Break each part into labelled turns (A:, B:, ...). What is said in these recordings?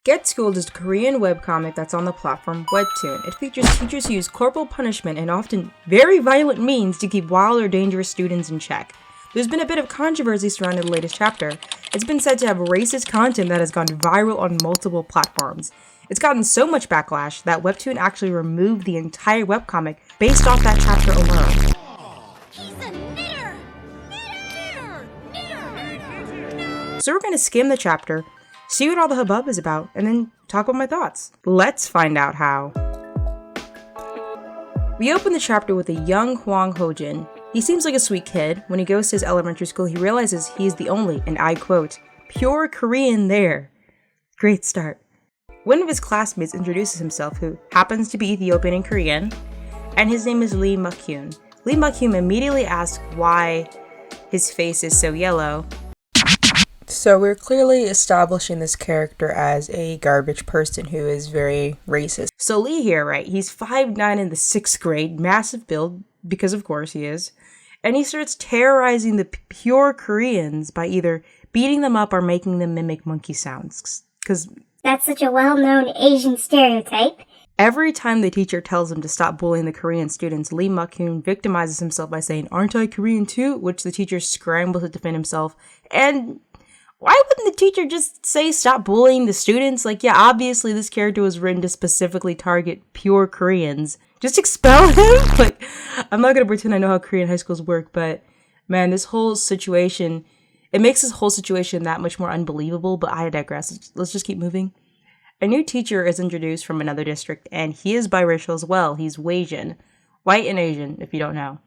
A: Get Schooled is a Korean webcomic that's on the platform Webtoon. It features teachers who use corporal punishment and often very violent means to keep wild or dangerous students in check. There's been a bit of controversy surrounding the latest chapter. It's been said to have racist content that has gone viral on multiple platforms. It's gotten so much backlash that Webtoon actually removed the entire webcomic based off that chapter alone.
B: He's a knitter! Knitter!
A: So we're going to skim the chapter, see what all the hubbub is about, and then talk about my thoughts. Let's find out how. We open the chapter with a young Hwang Hojin. He seems like a sweet kid. When he goes to his elementary school, he realizes he is the only, and I quote, pure Korean there. Great start. One of his classmates introduces himself, who happens to be Ethiopian and Korean, and his name is Lee Muk-hyun. Lee Muk-hyun immediately asks why his face is so yellow. So we're clearly establishing this character as a garbage person who is very racist. So Lee here, right, he's 5'9" in the 6th grade, massive build, because of course he is, and he starts terrorizing the pure Koreans by either beating them up or making them mimic monkey sounds. Because
C: that's such a well-known Asian stereotype.
A: Every time the teacher tells him to stop bullying the Korean students, Lee Muk-hyun victimizes himself by saying, "Aren't I Korean too?" which the teacher scrambles to defend himself. And why wouldn't the teacher just say stop bullying the students? Like, yeah, obviously this character was written to specifically target pure Koreans. Just expel him? Like, I'm not gonna pretend I know how Korean high schools work, but man, this whole situation, it makes this whole situation that much more unbelievable, but I digress. Let's just keep moving. A new teacher is introduced from another district, and he is biracial as well. He's Asian. White and Asian, if you don't know.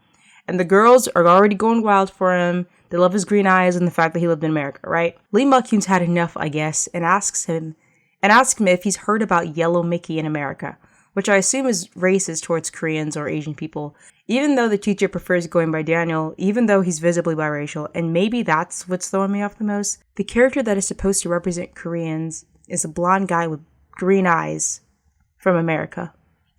A: And the girls are already going wild for him. They love his green eyes and the fact that he lived in America, right? Lee Muk-hyun's had enough, I guess, and asks him if he's heard about Yellow Mickey in America, which I assume is racist towards Koreans or Asian people. Even though the teacher prefers going by Daniel, even though he's visibly biracial, and maybe that's what's throwing me off the most, the character that is supposed to represent Koreans is a blonde guy with green eyes from America.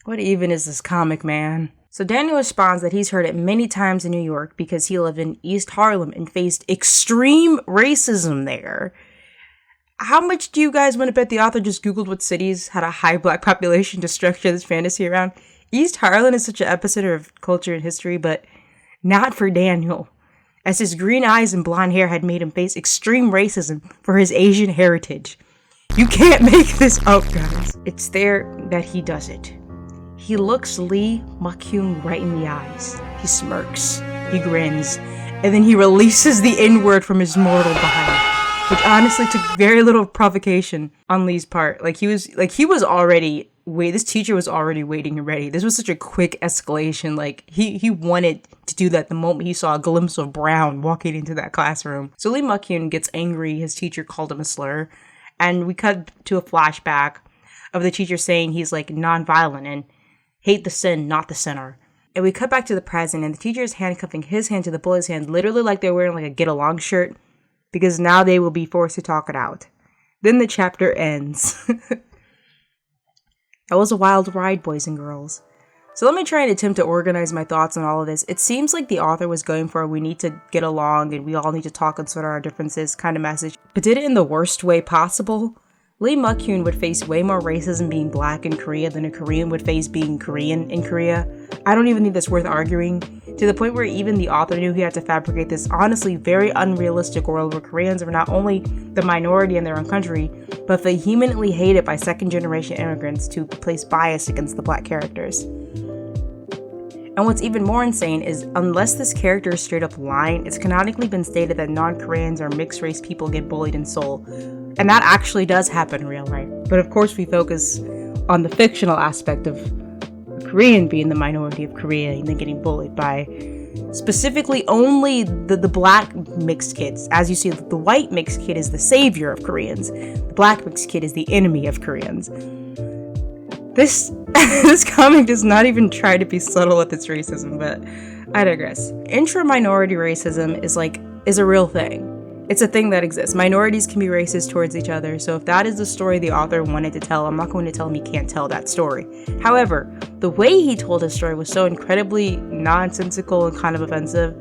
A: What even is this comic, man? So Daniel responds that he's heard it many times in New York because he lived in East Harlem and faced extreme racism there. How much do you guys want to bet the author just Googled what cities had a high black population to structure this fantasy around? East Harlem is such an epicenter of culture and history, but not for Daniel, as his green eyes and blonde hair had made him face extreme racism for his Asian heritage. You can't make this up, guys. It's there that he does it. He looks Lee Muk-hyun right in the eyes. He smirks, he grins, and then he releases the N-word from his mortal body, which honestly took very little provocation on Lee's part. This teacher was already waiting and ready. This was such a quick escalation. Like, he wanted to do that the moment he saw a glimpse of Brown walking into that classroom. So Lee Muk-hyun gets angry. His teacher called him a slur. And we cut to a flashback of the teacher saying he's like nonviolent and hate the sin, not the sinner. And we cut back to the present, and the teacher is handcuffing his hand to the bully's hand, literally like they're wearing like a get along shirt, because now they will be forced to talk it out. Then the chapter ends. That was a wild ride, boys and girls. So let me try and attempt to organize my thoughts on all of this. It seems like the author was going for a we need to get along and we all need to talk and sort out our differences kind of message, but did it in the worst way possible. Lee Muk-hyun would face way more racism being black in Korea than a Korean would face being Korean in Korea. I don't even think that's worth arguing, to the point where even the author knew he had to fabricate this honestly very unrealistic world where Koreans are not only the minority in their own country, but vehemently hated by second-generation immigrants to place bias against the black characters. And what's even more insane is, unless this character is straight up lying, it's canonically been stated that non-Koreans or mixed-race people get bullied in Seoul. And that actually does happen in real life. But of course we focus on the fictional aspect of a Korean being the minority of Korea and then getting bullied by specifically only the black mixed kids. As you see, the white mixed kid is the savior of Koreans. The black mixed kid is the enemy of Koreans. This comic does not even try to be subtle with its racism, but I digress. Intra-minority racism is a real thing. It's a thing that exists. Minorities can be racist towards each other, so if that is the story the author wanted to tell, I'm not going to tell him he can't tell that story. However, the way he told his story was so incredibly nonsensical and kind of offensive,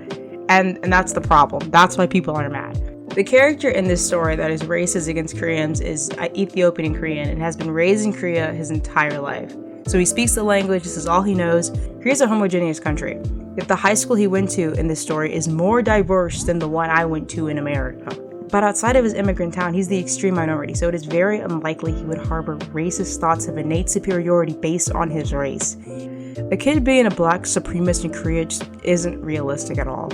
A: and that's the problem. That's why people are mad. The character in this story that is racist against Koreans is Ethiopian Korean and has been raised in Korea his entire life. So he speaks the language, this is all he knows. Korea's a homogeneous country. Yet the high school he went to in this story is more diverse than the one I went to in America. But outside of his immigrant town, he's the extreme minority, so it is very unlikely he would harbor racist thoughts of innate superiority based on his race. A kid being a black supremacist in Korea just isn't realistic at all.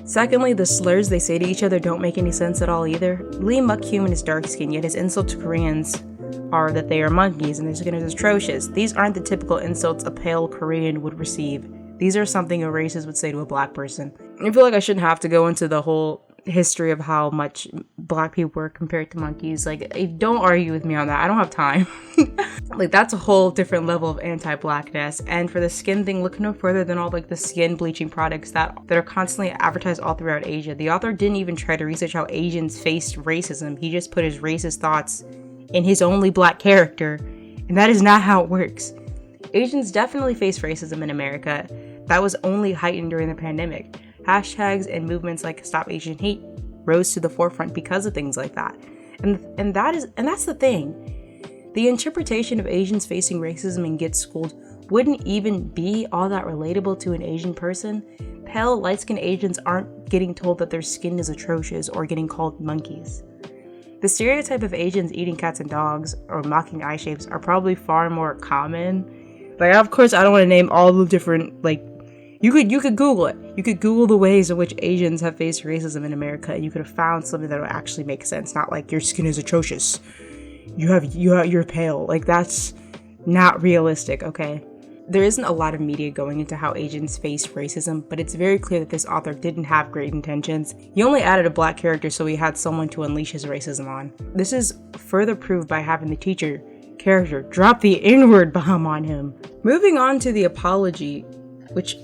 A: Secondly, the slurs they say to each other don't make any sense at all either. Lee Muk-hyun is dark skinned, yet his insult to Koreans are that they are monkeys and their skin is atrocious. These aren't the typical insults a pale Korean would receive. These are something a racist would say to a black person. I feel like I shouldn't have to go into the whole history of how much black people were compared to monkeys. Like, don't argue with me on that. I don't have time. Like, that's a whole different level of anti-blackness. And for the skin thing, look no further than all like the skin bleaching products that are constantly advertised all throughout Asia. The author didn't even try to research how Asians faced racism. He just put his racist thoughts in his only black character, and that is not how it works. Asians definitely face racism in America. That was only heightened during the pandemic. Hashtags and movements like Stop Asian Hate rose to the forefront because of things like that. And that's the thing. The interpretation of Asians facing racism in Get Schooled wouldn't even be all that relatable to an Asian person. Pale, light-skinned Asians aren't getting told that their skin is atrocious or getting called monkeys. The stereotype of Asians eating cats and dogs or mocking eye shapes are probably far more common. Like, of course, I don't want to name all the different, like, you could Google it. You could Google the ways in which Asians have faced racism in America, and you could have found something that would actually make sense. Not like your skin is atrocious. You're pale. Like, that's not realistic, okay? There isn't a lot of media going into how Asians face racism, but it's very clear that this author didn't have great intentions. He only added a black character so he had someone to unleash his racism on. This is further proved by having the teacher character drop the N-word bomb on him. Moving on to the apology, which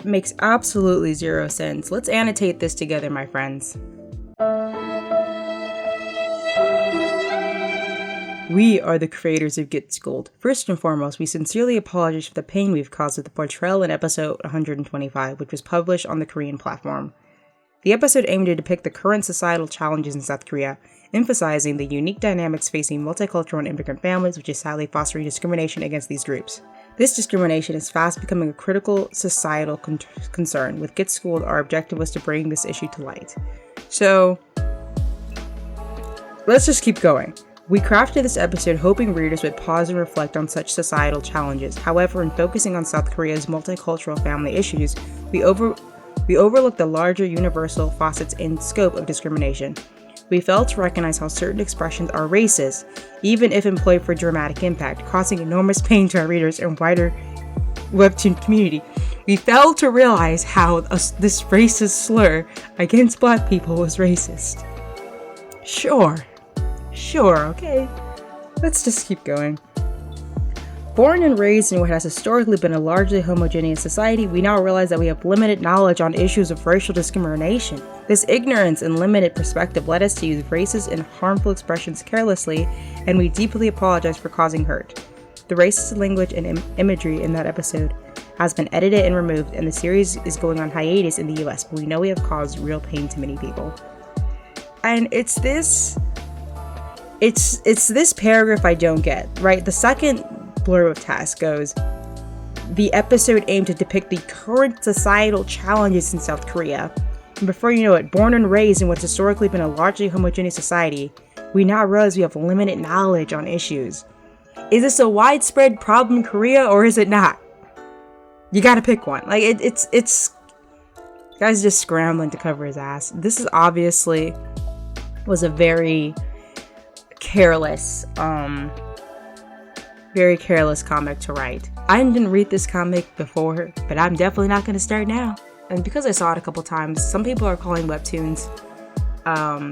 A: makes absolutely zero sense. Let's annotate this together, my friends. We are the creators of Get Schooled. First and foremost, we sincerely apologize for the pain we've caused with the portrayal in episode 125, which was published on the Korean platform. The episode aimed to depict the current societal challenges in South Korea, emphasizing the unique dynamics facing multicultural and immigrant families, which is sadly fostering discrimination against these groups. This discrimination is fast becoming a critical societal concern. With Get Schooled, our objective was to bring this issue to light. So, let's just keep going. We crafted this episode hoping readers would pause and reflect on such societal challenges. However, in focusing on South Korea's multicultural family issues, we overlooked the larger universal facets and scope of discrimination. We failed to recognize how certain expressions are racist, even if employed for dramatic impact, causing enormous pain to our readers and wider Webtoon community. We failed to realize how this racist slur against black people was racist. Sure, okay. Let's just keep going. Born and raised in what has historically been a largely homogeneous society, we now realize that we have limited knowledge on issues of racial discrimination. This ignorance and limited perspective led us to use racist and harmful expressions carelessly, and we deeply apologize for causing hurt. The racist language and imagery in that episode has been edited and removed, and the series is going on hiatus in the US, but we know we have caused real pain to many people. And it's this paragraph I don't get, right? The second blurb of text goes, the episode aimed to depict the current societal challenges in South Korea. And before you know it, born and raised in what's historically been a largely homogeneous society, we now realize we have limited knowledge on issues. Is this a widespread problem in Korea or is it not? You gotta pick one. Like, it's guy's just scrambling to cover his ass. This is obviously was a very careless comic to write. I didn't read this comic before, but I'm definitely not going to start now. And because I saw it a couple times, some people are calling Webtoons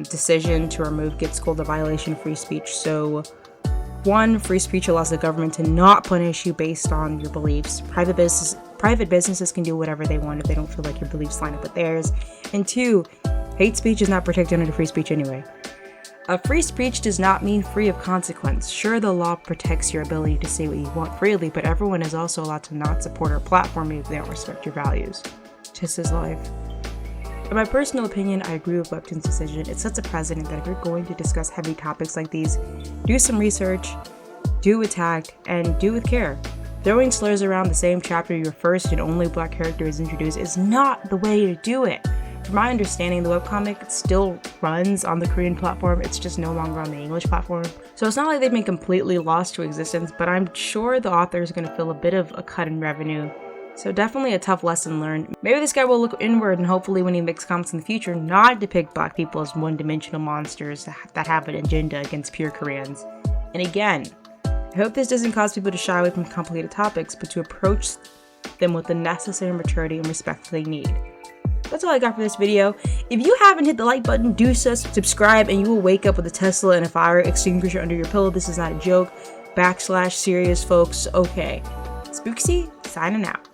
A: decision to remove Get Schooled a violation of free speech. So, one, free speech allows the government to not punish you based on your beliefs. Private businesses can do whatever they want if they don't feel like your beliefs line up with theirs. And two, hate speech is not protected under free speech anyway. Free speech does not mean free of consequence. Sure, the law protects your ability to say what you want freely, but everyone is also allowed to not support our platform if they don't respect your values. Just as life. In my personal opinion, I agree with Webtoon's decision. It sets a precedent that if you're going to discuss heavy topics like these, do some research, do it with tact, and do it with care. Throwing slurs around the same chapter your first and only black character is introduced is not the way to do it. From my understanding, the webcomic still runs on the Korean platform, it's just no longer on the English platform. So it's not like they've been completely lost to existence, but I'm sure the author is going to feel a bit of a cut in revenue. So definitely a tough lesson learned. Maybe this guy will look inward and hopefully when he makes comics in the future, not depict black people as one-dimensional monsters that have an agenda against pure Koreans. And again, I hope this doesn't cause people to shy away from complicated topics, but to approach them with the necessary maturity and respect they need. That's all I got for this video. If you haven't hit the like button, do so, subscribe, and you will wake up with a Tesla and a fire extinguisher under your pillow. This is not a joke. / serious, folks. Okay. Spooksy, signing out.